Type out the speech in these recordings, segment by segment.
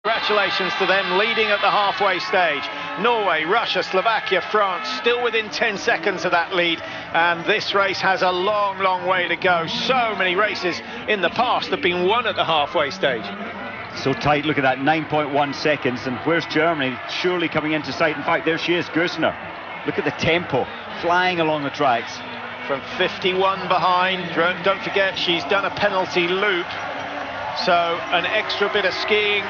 Congratulations to them leading at the halfway stage. Norway, Russia, Slovakia, France still within 10 seconds of that lead, and this race has a long, long way to go. So many races in the past have been won at the halfway stage. So tight, look at that, 9.1 seconds, and where's Germany? Surely coming into sight. In fact, there she is, Gössner. Look at the tempo, flying along the tracks. From 51 behind, don't forget she's done a penalty loop, so an extra bit of skiing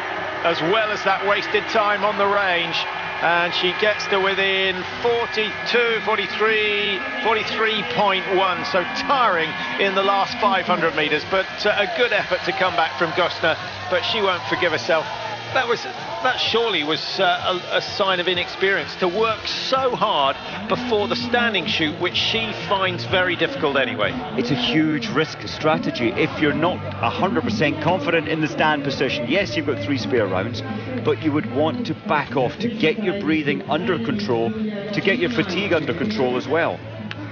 as well as that wasted time on the range, and she gets to within 42, 43, 43.1, so tiring in the last 500 metres, but a good effort to come back from Gössner, but she won't forgive herself. That surely was a sign of inexperience, to work so hard before the standing shoot, which she finds very difficult anyway. It's a huge risk strategy if you're not 100% confident in the stand position. Yes, you've got 3 spare rounds, but you would want to back off to get your breathing under control, to get your fatigue under control as well,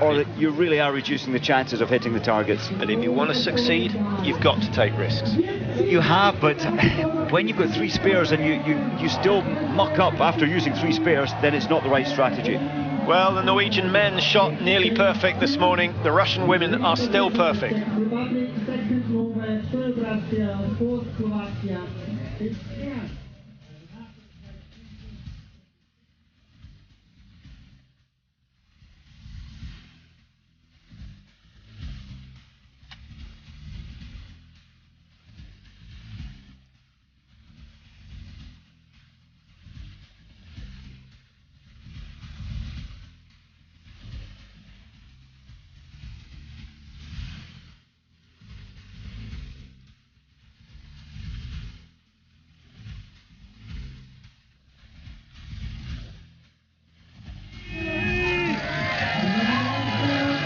or that you really are reducing the chances of hitting the targets. But if you want to succeed, you've got to take risks. You have, but when you've got 3 spares and you still muck up after using 3 spares, then it's not the right strategy. Well, the Norwegian men shot nearly perfect this morning. The Russian women are still perfect.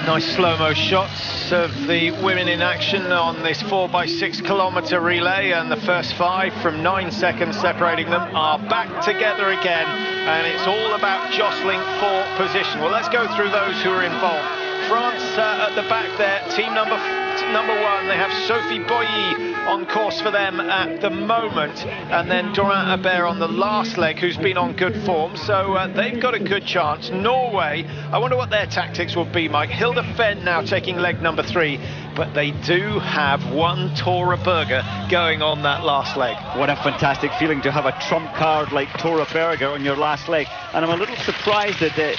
Nice slow-mo shots of the women in action on this 4x6 kilometre relay, and the first 5 from 9 seconds separating them are back together again, and it's all about jostling for position. Well, let's go through those who are involved. France at the back there, team number 1, they have Sophie Boilly on course for them at the moment, and then Dorin Hebert on the last leg, who's been on good form, so they've got a good chance. Norway, I wonder what their tactics will be, Mike. Hilde Fenn now taking leg number 3, but they do have one Tora Berger going on that last leg. What a fantastic feeling to have a trump card like Tora Berger on your last leg, and I'm a little surprised that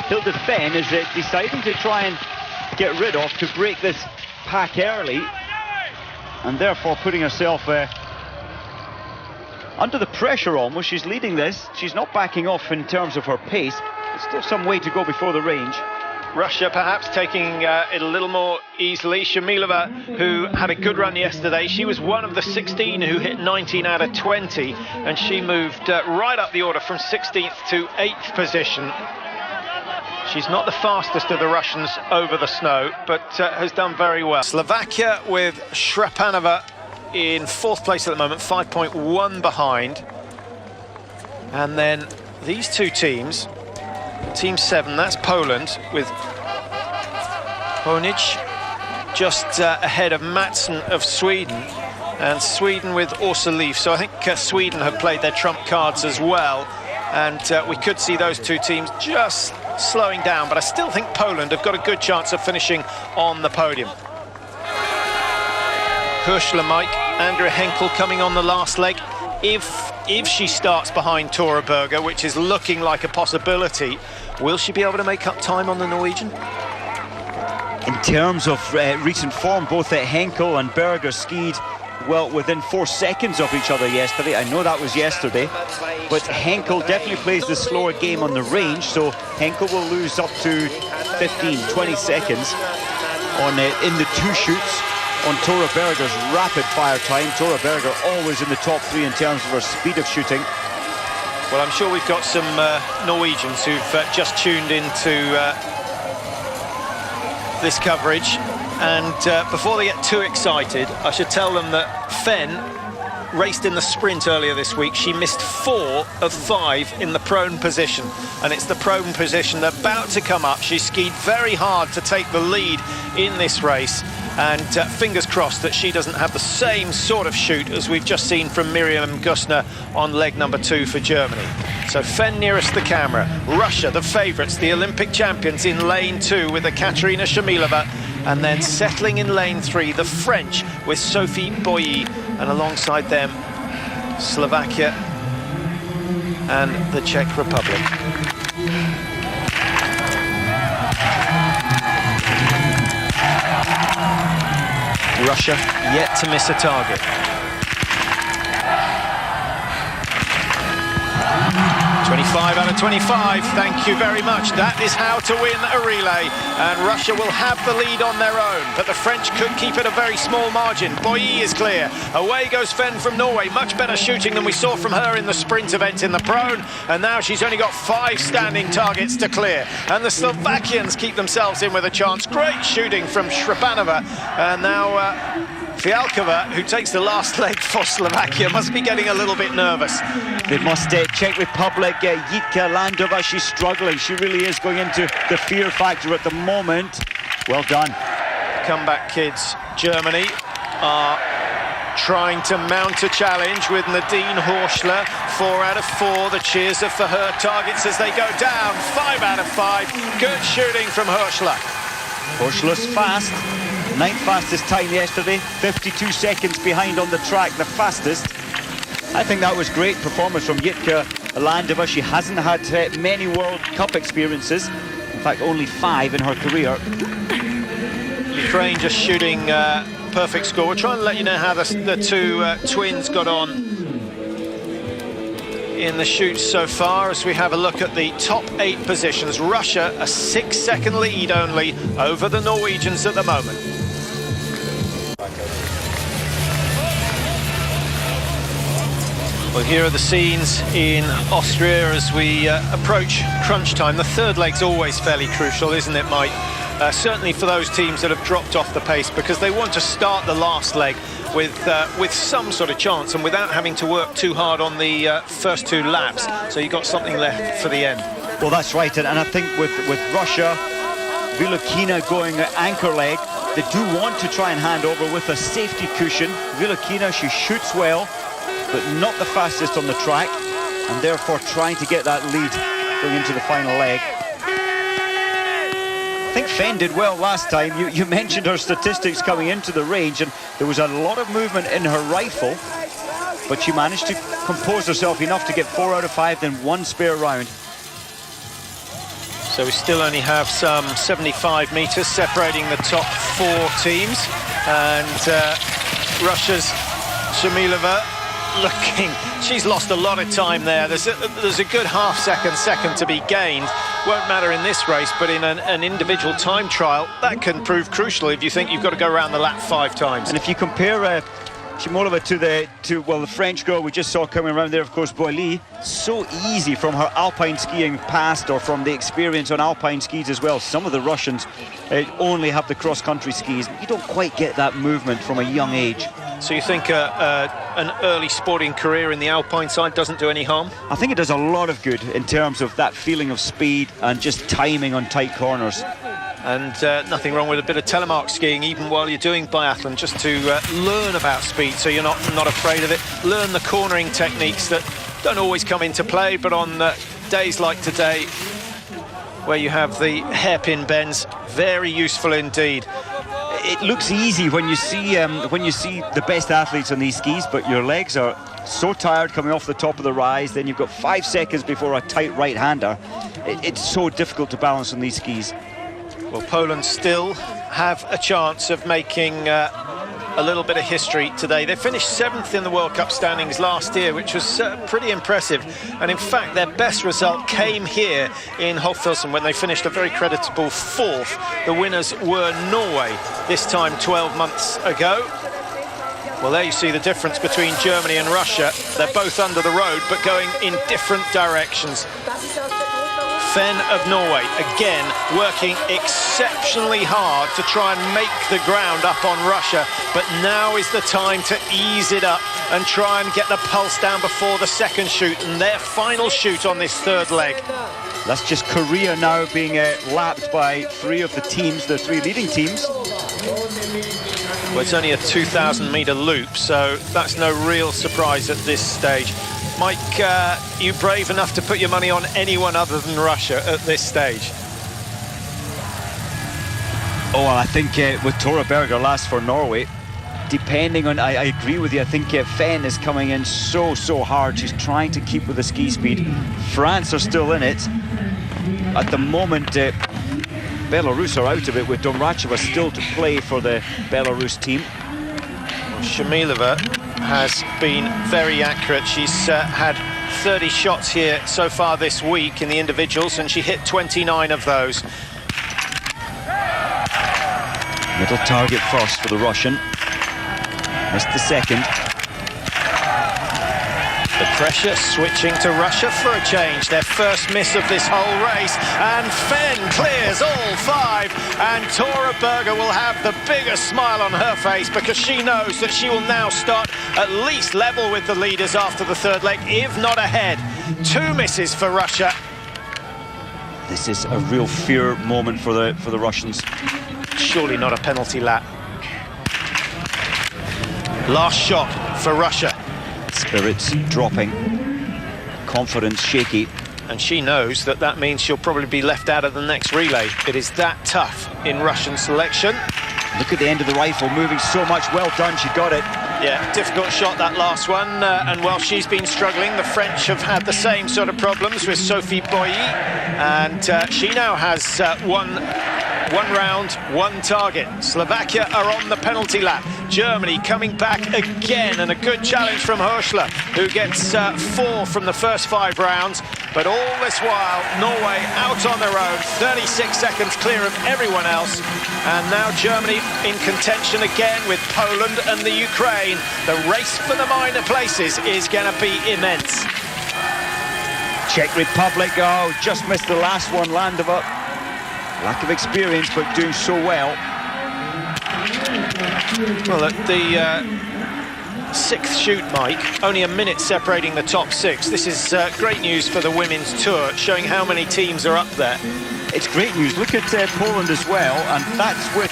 Hilde Fenn is deciding to try and get rid of, to break this pack early, and therefore putting herself under the pressure almost. She's leading this, she's not backing off in terms of her pace. There's still some way to go before the range. Russia perhaps taking it a little more easily. Shamilova, who had a good run yesterday, she was one of the 16 who hit 19 out of 20, and she moved right up the order from 16th to 8th position. She's not the fastest of the Russians over the snow, but has done very well. Slovakia with Shrapanova in 4th place at the moment, 5.1 behind. And then these two teams, Team 7, that's Poland with Honic just ahead of Mattsson of Sweden, and Sweden with Åsa Leaf. So I think Sweden have played their trump cards as well, and we could see those two teams just slowing down, but I still think Poland have got a good chance of finishing on the podium. Hirschler, Mike, Andrea Henkel coming on the last leg. If she starts behind Tora Berger, which is looking like a possibility, will she be able to make up time on the Norwegian? In terms of recent form, both Henkel and Berger skied well within 4 seconds of each other yesterday. I know that was yesterday, but Henkel definitely plays the slower game on the range, so Henkel will lose up to 15-20 seconds on in the 2 shoots on Tora Berger's rapid fire time. Tora Berger always in the top 3 in terms of her speed of shooting. Well, I'm sure we've got some Norwegians who've just tuned into this coverage, and before they get too excited, I should tell them that Fenn raced in the sprint earlier this week. She missed 4 of 5 in the prone position, and it's the prone position about to come up. She skied very hard to take the lead in this race, and fingers crossed that she doesn't have the same sort of shoot as we've just seen from Miriam Gusner on leg number 2 for Germany. So Fen nearest the camera, Russia the favourites, the Olympic champions in lane 2 with Ekaterina Shumilova, and then settling in lane 3 the French with Sophie Boilly, and alongside them Slovakia and the Czech Republic. Russia yet to miss a target. 25 out of 25, thank you very much. That is how to win a relay, and Russia will have the lead on their own, but the French could keep it a very small margin. Boilly is clear. Away goes Fen from Norway. Much better shooting than we saw from her in the sprint event in the prone, and now she's only got 5 standing targets to clear. And the Slovakians keep themselves in with a chance. Great shooting from Shrepanova, and now Fialkova, who takes the last leg for Slovakia, must be getting a little bit nervous. They must Czech Republic, Jitka Landova, she's struggling. She really is going into the fear factor at the moment. Well done. Comeback kids, Germany, are trying to mount a challenge with Nadine Horschler. 4 out of 4, the cheers are for her targets as they go down. 5 out of 5, good shooting from Horschler. Horschler's fast. 9th fastest time yesterday, 52 seconds behind on the track, the fastest. I think that was great performance from Jitka Landova. She hasn't had many World Cup experiences, in fact only 5 in her career. Ukraine just shooting perfect score. We're trying to let you know how the two twins got on in the shoots so far as we have a look at the top 8 positions. Russia a 6-second lead only over the Norwegians at the moment. Well, here are the scenes in Austria as we approach crunch time. The third leg's always fairly crucial, isn't it, Mike? Certainly for those teams that have dropped off the pace, because they want to start the last leg with some sort of chance and without having to work too hard on the first 2 laps. So you've got something left for the end. Well, that's right, and I think with Russia, Vilokina going anchor leg, they do want to try and hand over with a safety cushion. Vilokina, she shoots well, but not the fastest on the track, and therefore trying to get that lead going into the final leg. I think Fen did well last time. You mentioned her statistics coming into the range, and there was a lot of movement in her rifle, but she managed to compose herself enough to get 4 out of 5, then 1 spare round. So we still only have some 75 metres separating the top 4 teams, and Russia's Shumilova looking, she's lost a lot of time there. There's a good half second to be gained. Won't matter in this race, but in an individual time trial, that can prove crucial if you think you've got to go around the lap 5 times. And if you compare Shumilova to the French girl we just saw coming around there, of course, Boilly, so easy from her alpine skiing past, or from the experience on alpine skis as well. Some of the Russians only have the cross-country skis. You don't quite get that movement from a young age. So you think an early sporting career in the alpine side doesn't do any harm? I think it does a lot of good in terms of that feeling of speed and just timing on tight corners. And nothing wrong with a bit of telemark skiing even while you're doing biathlon, just to learn about speed so you're not afraid of it. Learn the cornering techniques that don't always come into play, but on days like today where you have the hairpin bends, very useful indeed. It looks easy when you see the best athletes on these skis, but your legs are so tired coming off the top of the rise. Then you've got 5 seconds before a tight right-hander. It's so difficult to balance on these skis. Well, Poland still have a chance of making a little bit of history today. They finished 7th in the World Cup standings last year, which was pretty impressive. And in fact, their best result came here in Hochfilzen when they finished a very creditable 4th. The winners were Norway, this time 12 months ago. Well, there you see the difference between Germany and Russia. They're both under the road, but going in different directions. Fen of Norway, again, working exceptionally hard to try and make the ground up on Russia, but now is the time to ease it up and try and get the pulse down before the second shoot, and their final shoot on this 3rd leg. That's just Korea now being lapped by 3 of the teams, the 3 leading teams. Well, it's only a 2,000-metre loop, so that's no real surprise at this stage. Mike, you brave enough to put your money on anyone other than Russia at this stage? Oh, well, I think with Tora Berger last for Norway, depending on, I agree with you, I think Fenn is coming in so hard. She's trying to keep with the ski speed. France are still in it. At the moment, Belarus are out of it, with Domracheva still to play for the Belarus team. Well, Shamilova has been very accurate. She's had 30 shots here so far this week in the individuals, and she hit 29 of those. Middle target first for the Russian. Missed the second. The pressure switching to Russia for a change. Their first miss of this whole race. And Fenn clears all 5. And Tora Berger will have the biggest smile on her face, because she knows that she will now start at least level with the leaders after the third leg, if not ahead. 2 misses for Russia. This is a real fear moment for the Russians. Surely not a penalty lap. Last shot for Russia. Spirits dropping, confidence shaky. And she knows that that means she'll probably be left out of the next relay. It is that tough in Russian selection. Look at the end of the rifle, moving so much. Well done, she got it. Yeah, difficult shot, that last one. And while she's been struggling, the French have had the same sort of problems with Sophie Boilly. And she now has one round, 1 target. Slovakia are on the penalty lap. Germany coming back again, and a good challenge from Höschler, who gets 4 from the first 5 rounds. But all this while, Norway out on their own, 36 seconds clear of everyone else. And now Germany in contention again with Poland and the Ukraine. The race for the minor places is going to be immense. Czech Republic, oh, just missed the last one, Landova. Lack of experience, but doing so well. Well, at the 6th shoot, Mike, only a minute separating the top 6. This is great news for the women's tour, showing how many teams are up there. It's great news. Look at Poland as well, and that's with